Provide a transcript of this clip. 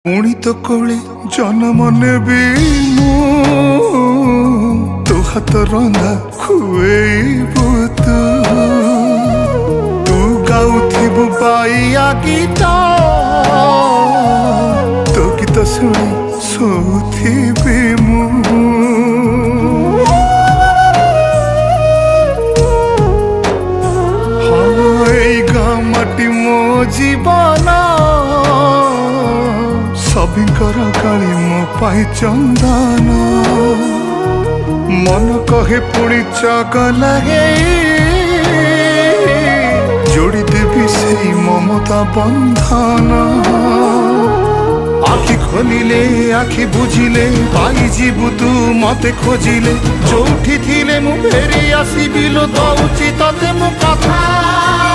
पुणी तो कोले जन्म नेबी तो हाथ रंधा खुएबु तू गाउथिबु बाइया गीत तो गीत शुणी सोथिबी मु माटी मो जीवन सबिंकर काली मो पाई चंदन मन कहे पुणी चगला जोड़ी देवी से ममता बंधन आखि खोलिले आखि बुझिले पाई जीवु तू मते खोजिले जोठी थिले मु फेरी आसीबी लो दउची तते मु कथा।